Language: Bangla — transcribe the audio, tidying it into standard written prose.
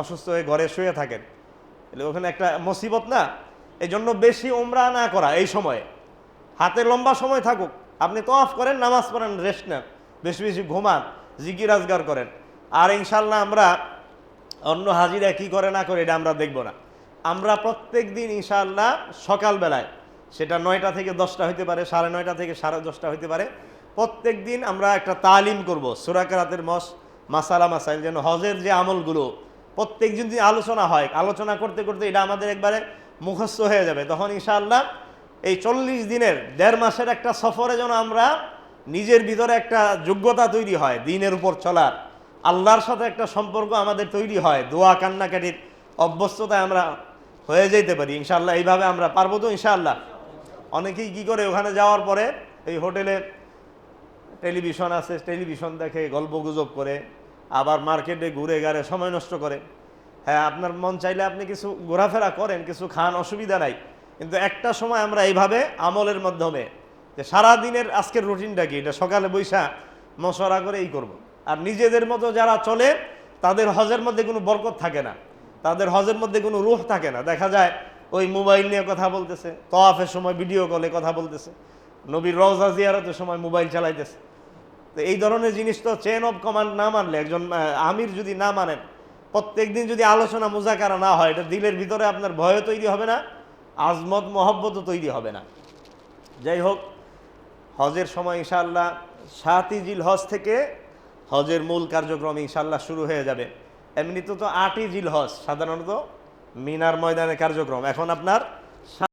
অসুস্থ হয়ে ঘরে শুয়ে থাকেন, ওখানে একটা মুসিবত না। এই জন্য বেশি উমরা না করা এই সময়ে, হাতে লম্বা সময় থাকুক, আপনি তওয়াফ করেন, নামাজ পড়েন, রেস্ট নেন, বেশি বেশি ঘুমান, জিকির আজগার করেন। আর ইনশাল্লাহ আমরা অন্য হাজিরা কি করে না করে এটা আমরা দেখব না। আমরা প্রত্যেক দিন ইনশাআল্লাহ সকালবেলায়, সেটা 9টা থেকে 10টা হইতে পারে, 9:30 থেকে 10:30 হইতে পারে, প্রত্যেক দিন আমরা একটা তালিম করব সূরা কেরাতের মাসালা মাসাইল, যেন হজের যে আমলগুলো প্রত্যেক দিন আলোচনা হয়, আলোচনা করতে করতে এটা আমাদের একবারে মুখস্থ হয়ে যাবে। তখন ইনশাআল্লাহ এই 40 দিনের 1.5 মাসের একটা সফরে যেন আমরা নিজের ভিতরে একটা যোগ্যতা তৈরি হয় দিনের উপর চলার, আল্লাহর সাথে একটা সম্পর্ক আমাদের তৈরি হয়, দোয়া কান্নাকাটির অভ্যস্ততায় আমরা হয়ে যেতে পারি ইনশাআল্লাহ। এইভাবে আমরা পারবো তো ইনশাআল্লাহ? অনেকেই কি করে, ওখানে যাওয়ার পরে এই হোটেলে টেলিভিশন আছে, টেলিভিশন দেখে, গল্প গুজব করে, আবার মার্কেটে ঘুরে গাড়ে সময় নষ্ট করে। হ্যাঁ, আপনার মন চাইলে আপনি কিছু ঘোরাফেরা করেন, কিছু খান, অসুবিধা নাই, কিন্তু একটা সময় আমরা এইভাবে আমলের মাধ্যমে যে সারাদিনের আজকের রুটিনটা কি, এটা সকালে বৈশা মশওয়ারা করে এই করব। আর নিজেদের মতো যারা চলে তাদের হজের মধ্যে কোনো বরকত থাকে না, তাদের হজের মধ্যে কোনো রূহ থাকে না। দেখা যায় ওই মোবাইল নিয়ে কথা বলতেছে, তওয়াফের সময় ভিডিও কলে কথা বলতেছে, নবীর রওজা জিয়ারতের সময় মোবাইল চালাইতেছে। তো এই ধরনের জিনিস তো চেন অফ কমান্ড না মানলে, একজন আমির যদি না মানেন, প্রত্যেক দিন যদি আলোচনা মুজাকারা না হয়, এটা দিলের ভিতরে আপনার ভয়ও তৈরি হবে না, আজমত মহব্বতও তৈরি হবে না। যাই হোক, হজের সময় ইনশাআল্লাহ 7ই জিলহজ থেকে হজের মূল কার্যক্রম ইনশাআল্লাহ শুরু হয়ে যাবে। এমনিতে তো 8ই জিলহজ সাধারণত মিনার ময়দানে কার্যক্রম, এখন আপনার